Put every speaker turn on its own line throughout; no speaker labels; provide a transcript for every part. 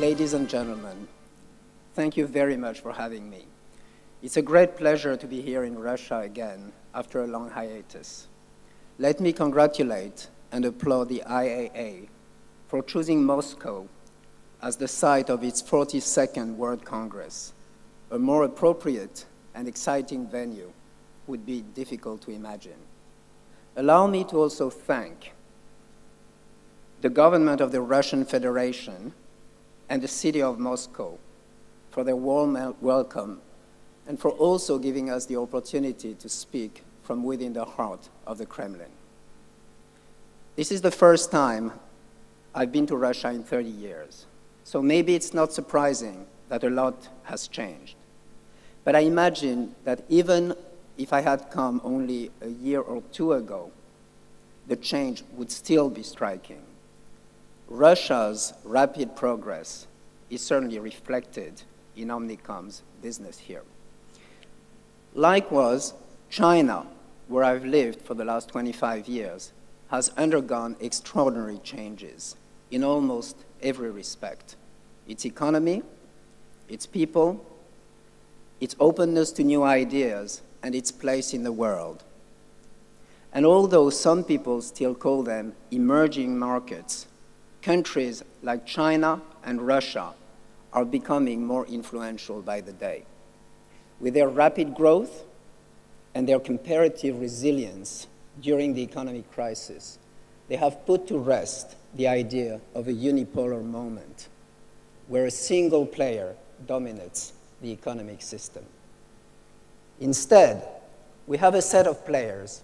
Ladies and gentlemen, thank you very much for having me. It's a great pleasure to be here in Russia again after a long hiatus. Let me congratulate and applaud the IAA for choosing Moscow as the site of its 42nd World Congress. A more appropriate and exciting venue would be difficult to imagine. Allow me to also thank the government of the Russian Federation and the city of Moscow for their warm welcome and for also giving us the opportunity to speak from within the heart of the Kremlin. This is the first time I've been to Russia in 30 years, so maybe it's not surprising that a lot has changed. But I imagine that even if I had come only a year or two ago, the change would still be striking. Russia's rapid progress is certainly reflected in Omnicom's business here. Likewise, China, where I've lived for the last 25 years, has undergone extraordinary changes in almost every respect. Its economy, its people, its openness to new ideas, and its place in the world. And although some people still call them emerging markets, countries like China and Russia are becoming more influential by the day. With their rapid growth and their comparative resilience during the economic crisis, they have put to rest the idea of a unipolar moment where a single player dominates the economic system. Instead, we have a set of players,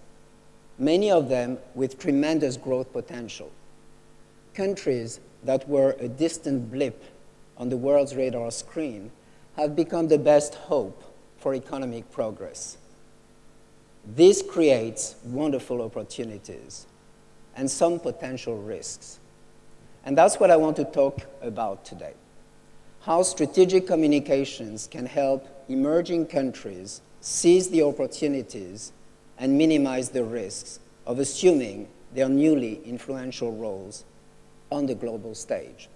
many of them with tremendous growth potential. Countries that were a distant blip on the world's radar screen have become the best hope for economic progress. This creates wonderful opportunities and some potential risks. And that's what I want to talk about today. How strategic communications can help emerging countries seize the opportunities and minimize the risks of assuming their newly influential roles on the global stage.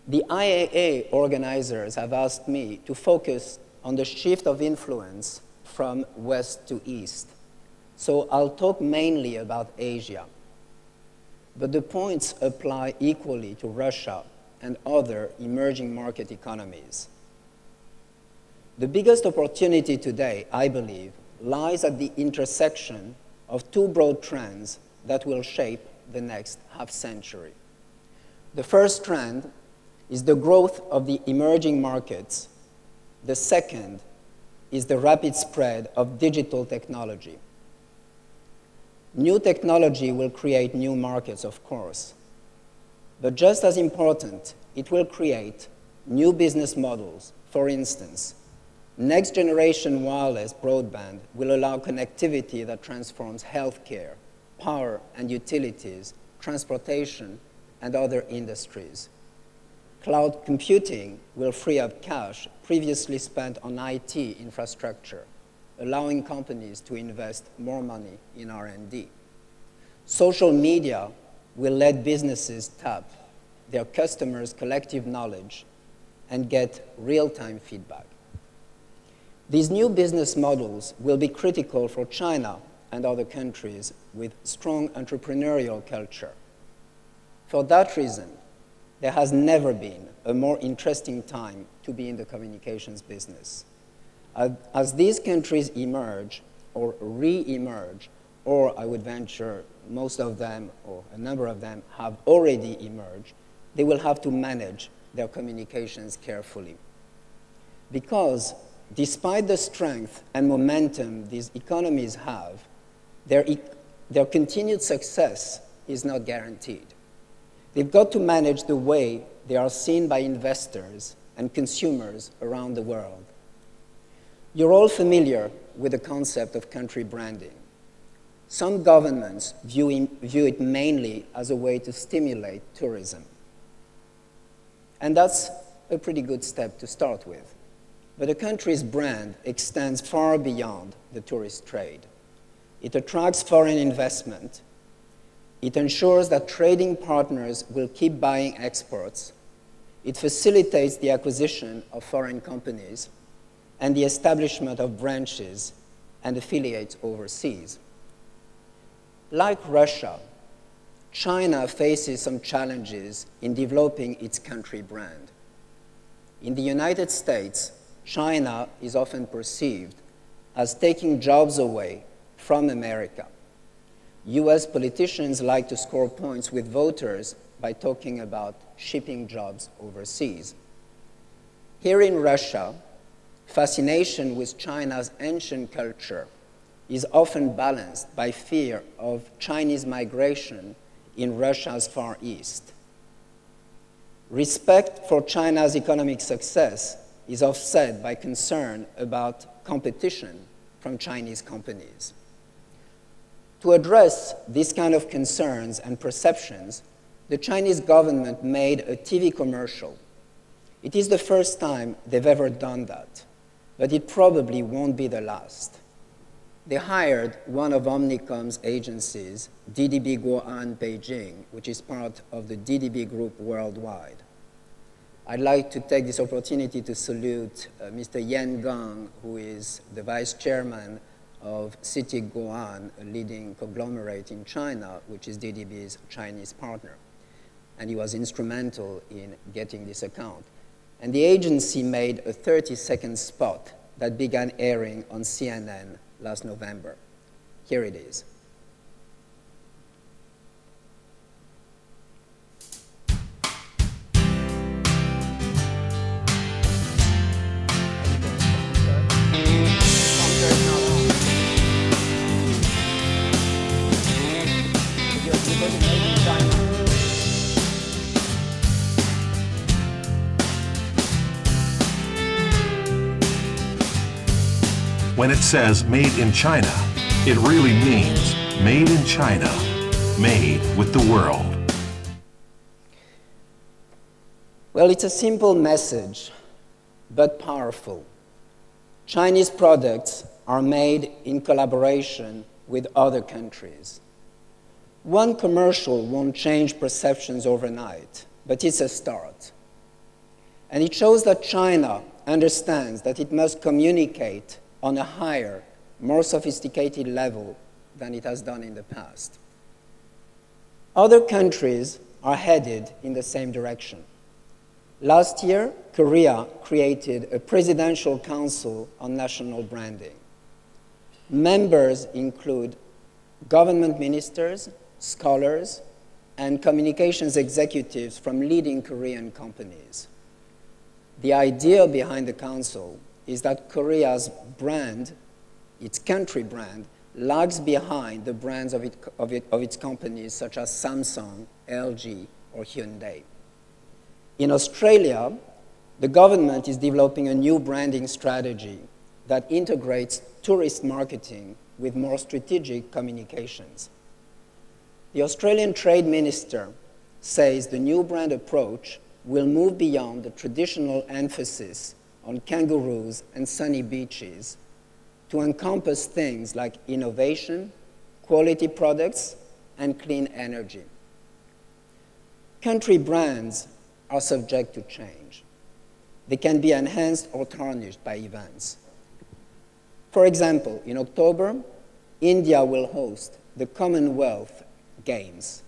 The IAA organizers have asked me to focus on the shift of influence from west to east. So I'll talk mainly about Asia. But the points apply equally to Russia and other emerging market economies. The biggest opportunity today, I believe, lies at the intersection of two broad trends that will shape the next half-century. The first trend is the growth of the emerging markets. The second is the rapid spread of digital technology. New technology will create new markets, of course, but just as important, it will create new business models. For instance, next-generation wireless broadband will allow connectivity that transforms healthcare, power and utilities, transportation, and other industries. Cloud computing will free up cash previously spent on IT infrastructure, allowing companies to invest more money in R&D. Social media will let businesses tap their customers' collective knowledge and get real-time feedback. These new business models will be critical for China and other countries with strong entrepreneurial culture. For that reason, there has never been a more interesting time to be in the communications business. As these countries emerge or re-emerge, or I would venture most of them or a number of them have already emerged, they will have to manage their communications carefully. Because despite the strength and momentum these economies have, their continued success is not guaranteed. They've got to manage the way they are seen by investors and consumers around the world. You're all familiar with the concept of country branding. Some governments view it mainly as a way to stimulate tourism. And that's a pretty good step to start with. But a country's brand extends far beyond the tourist trade. It attracts foreign investment. It ensures that trading partners will keep buying exports. It facilitates the acquisition of foreign companies and the establishment of branches and affiliates overseas. Like Russia, China faces some challenges in developing its country brand. In the United States, China is often perceived as taking jobs away from America. US politicians like to score points with voters by talking about shipping jobs overseas. Here in Russia, fascination with China's ancient culture is often balanced by fear of Chinese migration in Russia's Far East. Respect for China's economic success is offset by concern about competition from Chinese companies. To address these kind of concerns and perceptions, the Chinese government made a TV commercial. It is the first time they've ever done that, but it probably won't be the last. They hired one of Omnicom's agencies, DDB Guoan Beijing, which is part of the DDB Group worldwide. I'd like to take this opportunity to salute Mr. Yan Gang, who is the vice chairman of CITIC Guoan, a leading conglomerate in China, which is DDB's Chinese partner. And he was instrumental in getting this account. And the agency made a 30-second spot that began airing on CNN last November. Here it is.
When it says made in China, it really means made in China, made with the world.
Well, it's a simple message, but powerful. Chinese products are made in collaboration with other countries. One commercial won't change perceptions overnight, but it's a start. And it shows that China understands that it must communicate on a higher, more sophisticated level than it has done in the past. Other countries are headed in the same direction. Last year, Korea created a Presidential Council on National Branding. Members include government ministers, scholars, and communications executives from leading Korean companies. The idea behind the council is that Korea's brand, its country brand, lags behind the brands of its companies such as Samsung, LG, or Hyundai. In Australia, the government is developing a new branding strategy that integrates tourist marketing with more strategic communications. The Australian Trade Minister says the new brand approach will move beyond the traditional emphasis on kangaroos and sunny beaches to encompass things like innovation, quality products, and clean energy. Country brands are subject to change. They can be enhanced or tarnished by events. For example, in October, India will host the Commonwealth Games.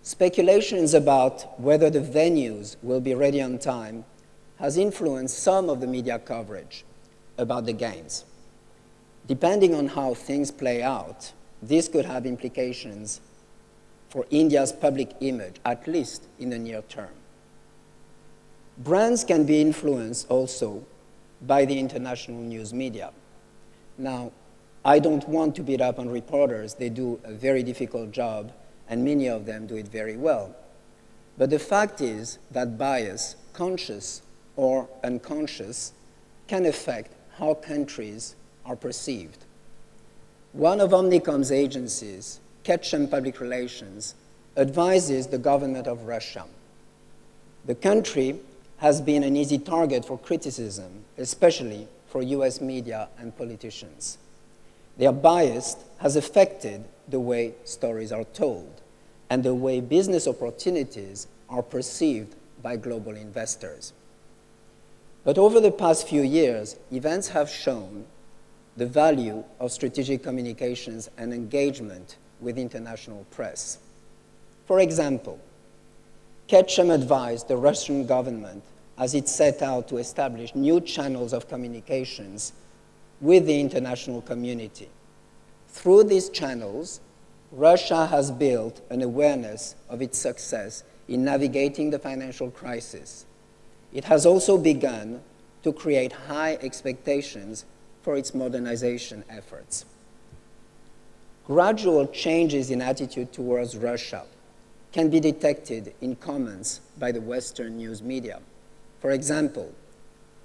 Speculations about whether the venues will be ready on time has influenced some of the media coverage about the Games. Depending on how things play out, this could have implications for India's public image, at least in the near term. Brands can be influenced also by the international news media. Now, I don't want to beat up on reporters. They do a very difficult job, and many of them do it very well. But the fact is that bias, conscious or unconscious, can affect how countries are perceived. One of Omnicom's agencies, Ketchum Public Relations, advises the government of Russia. The country has been an easy target for criticism, especially for US media and politicians. Their bias has affected the way stories are told and the way business opportunities are perceived by global investors. But over the past few years, events have shown the value of strategic communications and engagement with international press. For example, Ketchum advised the Russian government as it set out to establish new channels of communications with the international community. Through these channels, Russia has built an awareness of its success in navigating the financial crisis. It has also begun to create high expectations for its modernization efforts. Gradual changes in attitude towards Russia can be detected in comments by the Western news media. For example,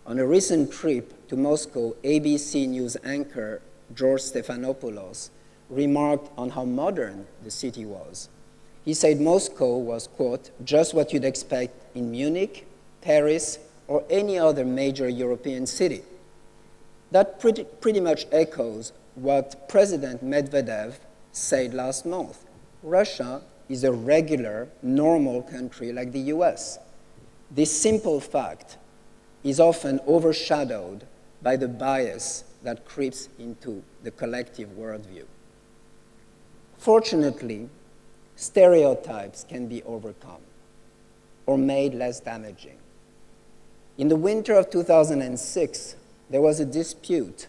on a recent trip to Moscow, ABC News anchor George Stephanopoulos remarked on how modern the city was. He said Moscow was, quote, just what you'd expect in Munich, Paris, or any other major European city. That pretty much echoes what President Medvedev said last month. Russia is a regular, normal country like the US. This simple fact is often overshadowed by the bias that creeps into the collective worldview. Fortunately, stereotypes can be overcome or made less damaging. In the winter of 2006, there was a dispute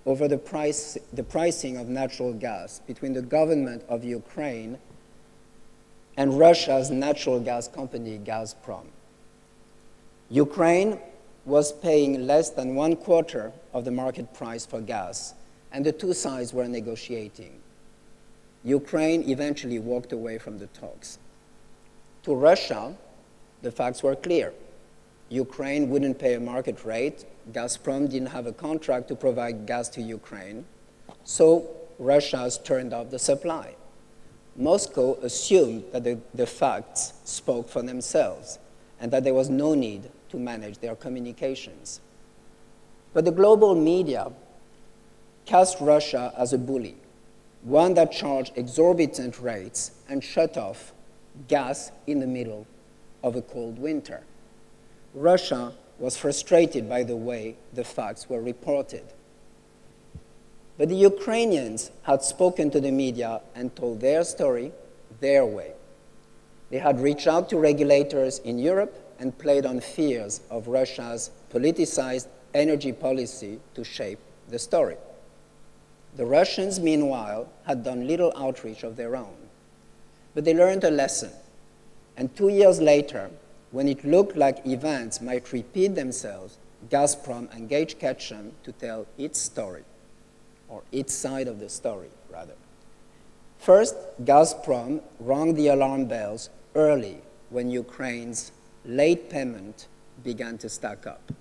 over the pricing of natural gas between the government of Ukraine and Russia's natural gas company, Gazprom. Ukraine was paying less than 1/4 of the market price for gas, and the two sides were negotiating. Ukraine eventually walked away from the talks. To Russia, the facts were clear. Ukraine wouldn't pay a market rate. Gazprom didn't have a contract to provide gas to Ukraine, so Russia has turned off the supply. Moscow assumed that the facts spoke for themselves and that there was no need to manage their communications. But the global media cast Russia as a bully, one that charged exorbitant rates and shut off gas in the middle of a cold winter. Russia was frustrated by the way the facts were reported. But the Ukrainians had spoken to the media and told their story their way. They had reached out to regulators in Europe and played on fears of Russia's politicized energy policy to shape the story. The Russians, meanwhile, had done little outreach of their own. But they learned a lesson. And 2 years later, when it looked like events might repeat themselves, Gazprom engaged Ketchum to tell its story, or its side of the story, rather. First, Gazprom rang the alarm bells early when Ukraine's late payment began to stack up.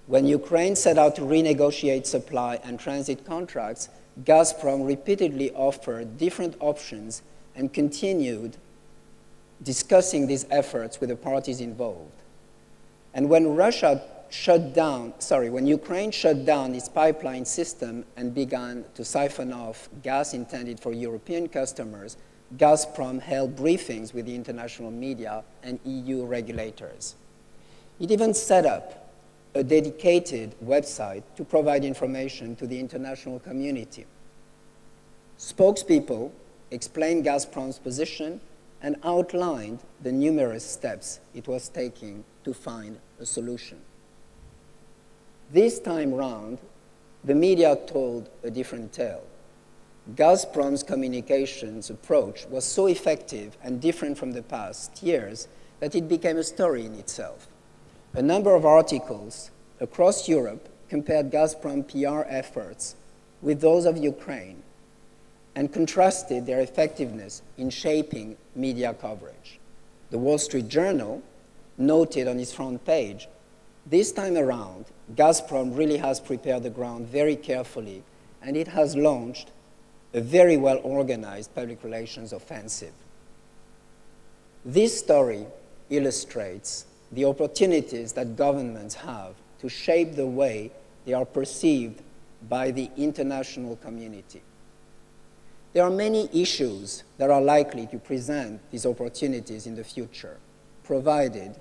When Ukraine set out to renegotiate supply and transit contracts, Gazprom repeatedly offered different options and continued discussing these efforts with the parties involved. And when when Ukraine shut down its pipeline system and began to siphon off gas intended for European customers, Gazprom held briefings with the international media and EU regulators. It even set up a dedicated website to provide information to the international community. Spokespeople explained Gazprom's position and outlined the numerous steps it was taking to find a solution. This time round, the media told a different tale. Gazprom's communications approach was so effective and different from the past years that it became a story in itself. A number of articles across Europe compared Gazprom PR efforts with those of Ukraine and contrasted their effectiveness in shaping media coverage. The Wall Street Journal noted on its front page, this time around, Gazprom really has prepared the ground very carefully, and it has launched a very well-organized public relations offensive. This story illustrates the opportunities that governments have to shape the way they are perceived by the international community. There are many issues that are likely to present these opportunities in the future, provided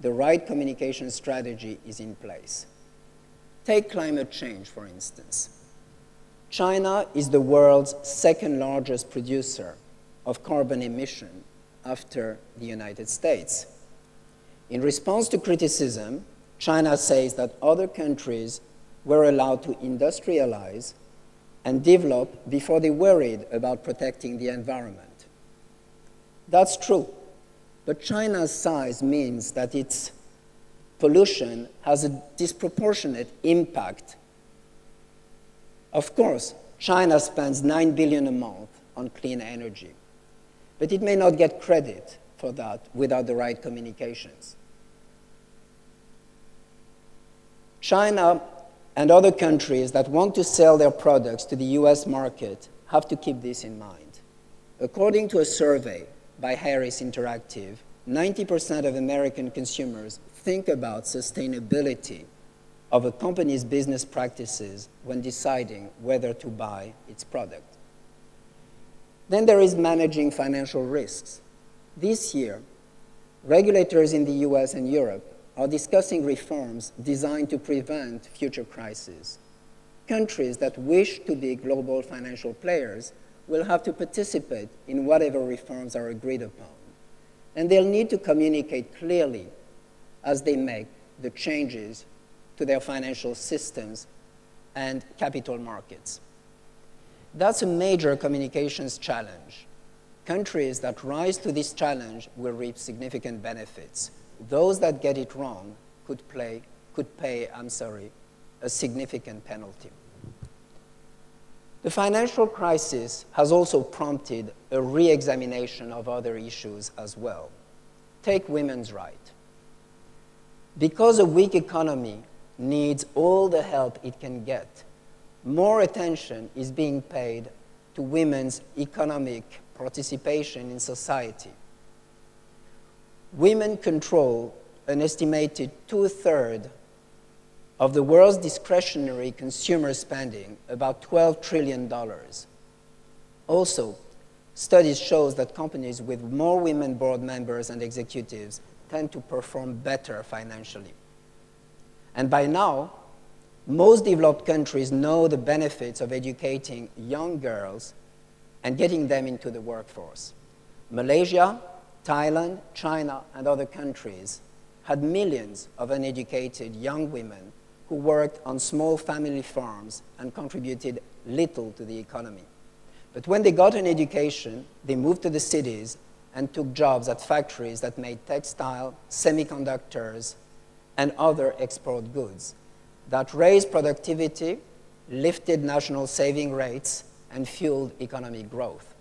the right communication strategy is in place. Take climate change, for instance. China is the world's second largest producer of carbon emission after the United States. In response to criticism, China says that other countries were allowed to industrialize and develop before they worried about protecting the environment. That's true, but China's size means that its pollution has a disproportionate impact. Of course, China spends $9 billion a month on clean energy, but it may not get credit for that without the right communications. China and other countries that want to sell their products to the US market have to keep this in mind. According to a survey by Harris Interactive, 90% of American consumers think about sustainability of a company's business practices when deciding whether to buy its product. Then there is managing financial risks. This year, regulators in the US and Europe are discussing reforms designed to prevent future crises. Countries that wish to be global financial players will have to participate in whatever reforms are agreed upon. And they'll need to communicate clearly as they make the changes to their financial systems and capital markets. That's a major communications challenge. Countries that rise to this challenge will reap significant benefits. Those that get it wrong could pay a significant penalty. The financial crisis has also prompted a re-examination of other issues as well. Take women's rights. Because a weak economy needs all the help it can get, more attention is being paid to women's economic participation in society. Women control an estimated 2/3 of the world's discretionary consumer spending, about $12 trillion. Also, studies show that companies with more women board members and executives tend to perform better financially. And by now, most developed countries know the benefits of educating young girls and getting them into the workforce. Malaysia, Thailand, China, and other countries had millions of uneducated young women who worked on small family farms and contributed little to the economy. But when they got an education, they moved to the cities and took jobs at factories that made textile, semiconductors, and other export goods that raised productivity, lifted national saving rates, and fueled economic growth.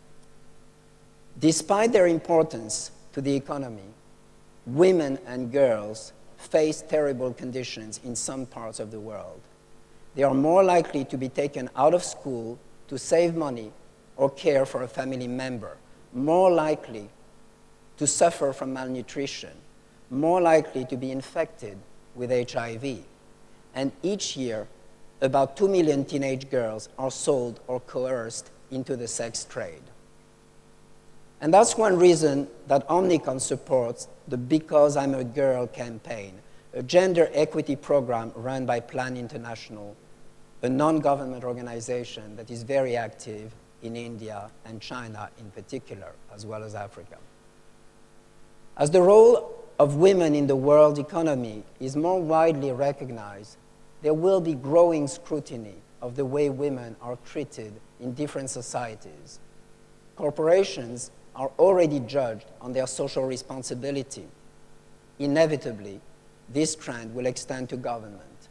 Despite their importance to the economy, women and girls face terrible conditions in some parts of the world. They are more likely to be taken out of school to save money or care for a family member, more likely to suffer from malnutrition, more likely to be infected with HIV. And each year, about 2 million teenage girls are sold or coerced into the sex trade. And that's one reason that Omnicom supports the Because I'm a Girl campaign, a gender equity program run by Plan International, a non-government organization that is very active in India and China in particular, as well as Africa. As the role of women in the world economy is more widely recognized, there will be growing scrutiny of the way women are treated in different societies. Corporations are already judged on their social responsibility. Inevitably, this trend will extend to government.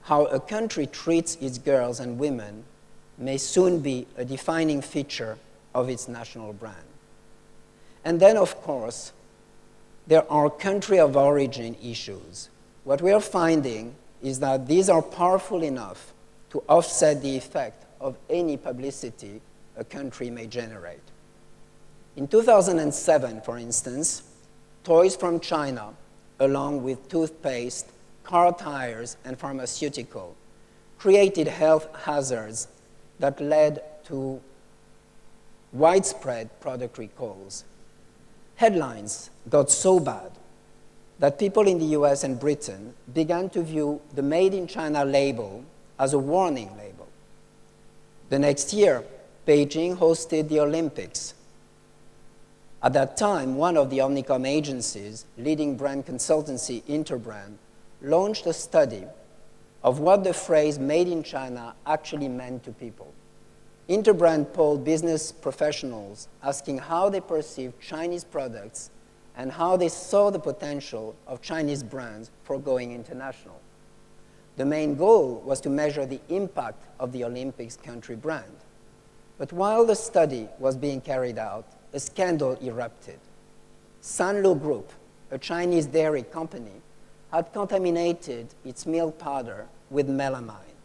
How a country treats its girls and women may soon be a defining feature of its national brand. And then, of course, there are country of origin issues. What we are finding is that these are powerful enough to offset the effect of any publicity a country may generate. In 2007, for instance, toys from China, along with toothpaste, car tires, and pharmaceutical, created health hazards that led to widespread product recalls. Headlines got so bad that people in the US and Britain began to view the Made in China label as a warning label. The next year, Beijing hosted the Olympics. At that time, one of the Omnicom agencies, leading brand consultancy Interbrand, launched a study of what the phrase Made in China actually meant to people. Interbrand polled business professionals asking how they perceived Chinese products and how they saw the potential of Chinese brands for going international. The main goal was to measure the impact of the Olympics country brand. But while the study was being carried out, a scandal erupted. Sanlu Group, a Chinese dairy company, had contaminated its milk powder with melamine,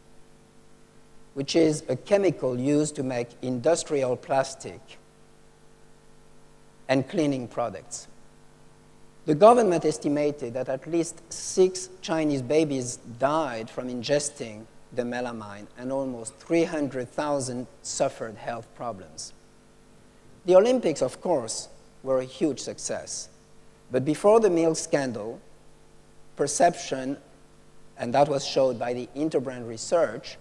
which is a chemical used to make industrial plastic and cleaning products. The government estimated that at least 6 Chinese babies died from ingesting the melamine, and almost 300,000 suffered health problems. The Olympics, of course, were a huge success. But before the milk scandal, perception, and that was showed by the Interbrand research,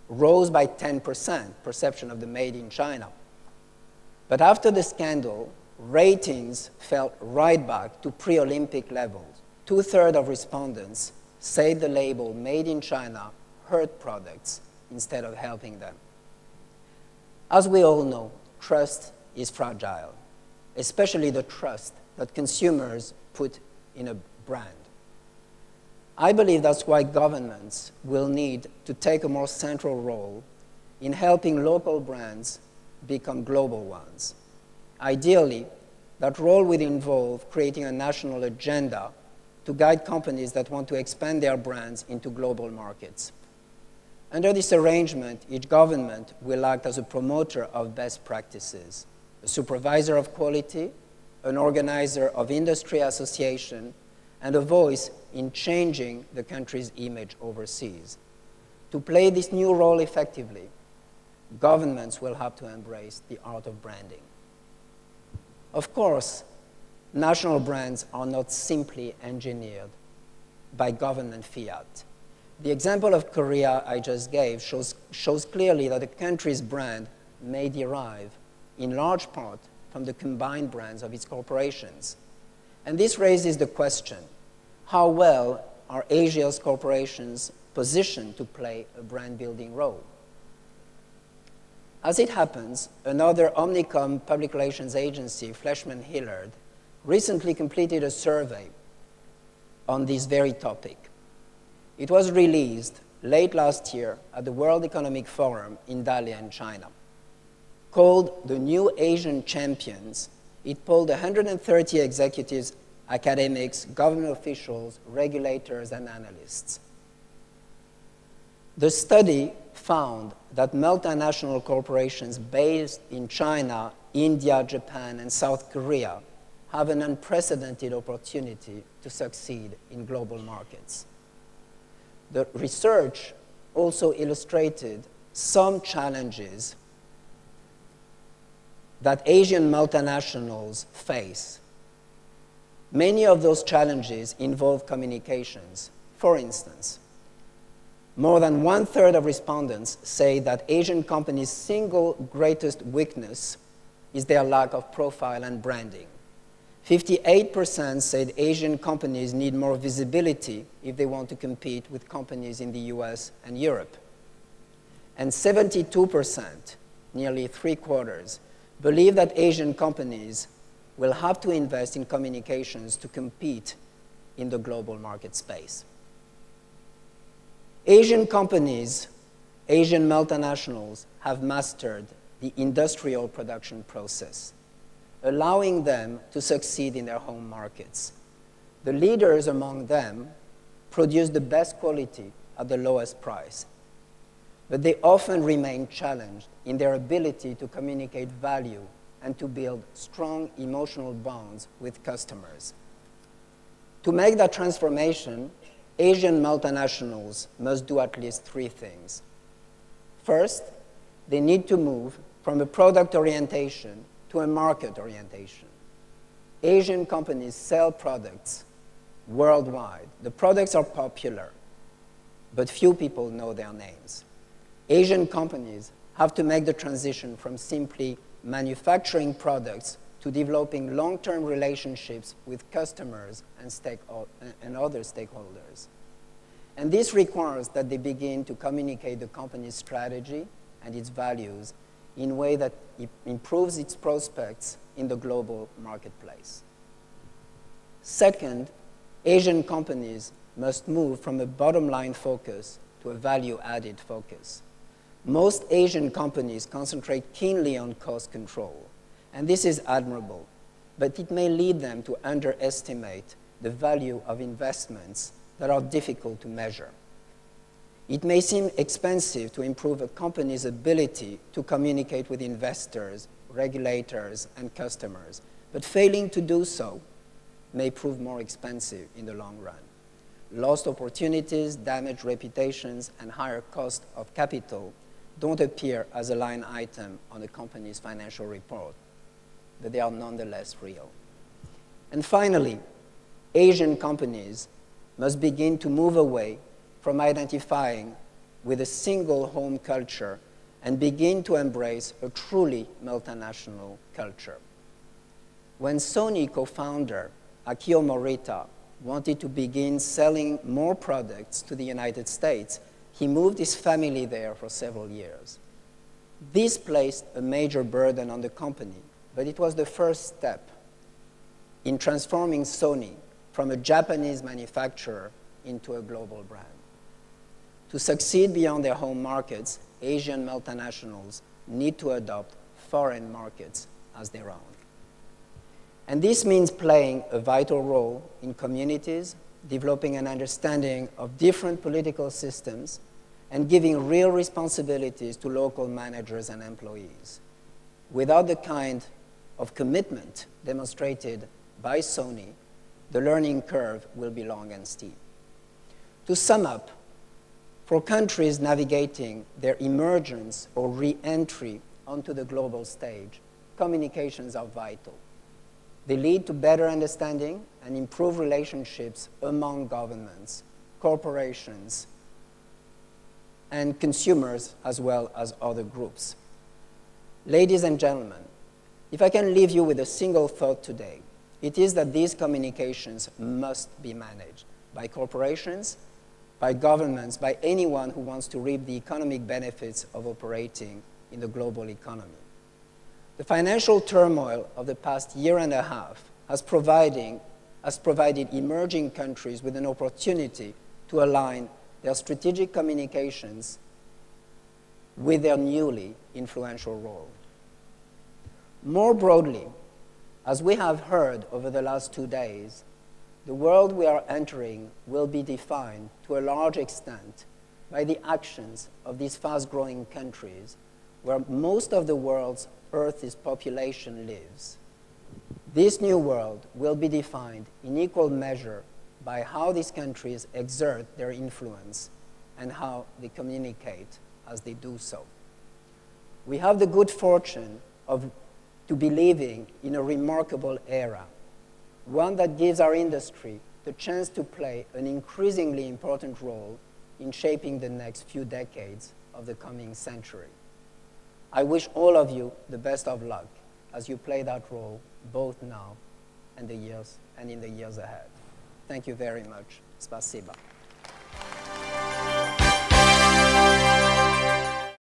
rose by 10%, perception of the Made in China. But after the scandal, ratings fell right back to pre-Olympic levels. 2/3 of respondents said the label Made in China hurt products instead of helping them. As we all know, trust is fragile, especially the trust that consumers put in a brand. I believe that's why governments will need to take a more central role in helping local brands become global ones. Ideally, that role would involve creating a national agenda to guide companies that want to expand their brands into global markets. Under this arrangement, each government will act as a promoter of best practices, a supervisor of quality, an organizer of industry association, and a voice in changing the country's image overseas. To play this new role effectively, governments will have to embrace the art of branding. Of course, national brands are not simply engineered by government fiat. The example of Korea I just gave shows clearly that a country's brand may derive, in large part, from the combined brands of its corporations. And this raises the question, how well are Asia's corporations positioned to play a brand-building role? As it happens, another Omnicom public relations agency, Fleishman Hillard, recently completed a survey on this very topic. It was released late last year at the World Economic Forum in Dalian, China. Called the New Asian Champions, it polled 130 executives, academics, government officials, regulators, and analysts. The study found that multinational corporations based in China, India, Japan, and South Korea have an unprecedented opportunity to succeed in global markets. The research also illustrated some challenges that Asian multinationals face. Many of those challenges involve communications. For instance, more than 1/3 of respondents say that Asian companies' single greatest weakness is their lack of profile and branding. 58% said Asian companies need more visibility if they want to compete with companies in the US and Europe. And 72%, nearly 3/4, believe that Asian companies will have to invest in communications to compete in the global market space. Asian companies, Asian multinationals, have mastered the industrial production process, allowing them to succeed in their home markets. The leaders among them produce the best quality at the lowest price, but they often remain challenged in their ability to communicate value and to build strong emotional bonds with customers. To make that transformation, Asian multinationals must do at least 3 things. First, they need to move from a product orientation to a market orientation. Asian companies sell products worldwide. The products are popular, but few people know their names. Asian companies have to make the transition from simply manufacturing products to developing long-term relationships with customers and other stakeholders. And this requires that they begin to communicate the company's strategy and its values in a way that improves its prospects in the global marketplace. Second, Asian companies must move from a bottom-line focus to a value-added focus. Most Asian companies concentrate keenly on cost control, and this is admirable, but it may lead them to underestimate the value of investments that are difficult to measure. It may seem expensive to improve a company's ability to communicate with investors, regulators, and customers, but failing to do so may prove more expensive in the long run. Lost opportunities, damaged reputations, and higher cost of capital don't appear as a line item on a company's financial report, but they are nonetheless real. And finally, Asian companies must begin to move away from identifying with a single home culture and begin to embrace a truly multinational culture. When Sony co-founder Akio Morita wanted to begin selling more products to the United States, he moved his family there for several years. This placed a major burden on the company, but it was the first step in transforming Sony from a Japanese manufacturer into a global brand. To succeed beyond their home markets, Asian multinationals need to adopt foreign markets as their own. And this means playing a vital role in communities, developing an understanding of different political systems, and giving real responsibilities to local managers and employees. Without the kind of commitment demonstrated by Sony, the learning curve will be long and steep. To sum up, for countries navigating their emergence or re-entry onto the global stage, communications are vital. They lead to better understanding and improve relationships among governments, corporations, and consumers, as well as other groups. Ladies and gentlemen, if I can leave you with a single thought today, it is that these communications must be managed by corporations, by governments, by anyone who wants to reap the economic benefits of operating in the global economy. The financial turmoil of the past year and a half has provided emerging countries with an opportunity to align their strategic communications with their newly influential role. More broadly, as we have heard over the last 2 days, the world we are entering will be defined to a large extent by the actions of these fast-growing countries where most of the world's Earth's population lives. This new world will be defined in equal measure by how these countries exert their influence and how they communicate as they do so. We have the good fortune to be living in a remarkable era, one that gives our industry the chance to play an increasingly important role in shaping the next few decades of the coming century. I wish all of you the best of luck as you play that role both now and in the years ahead. Thank you very much. Spasiba.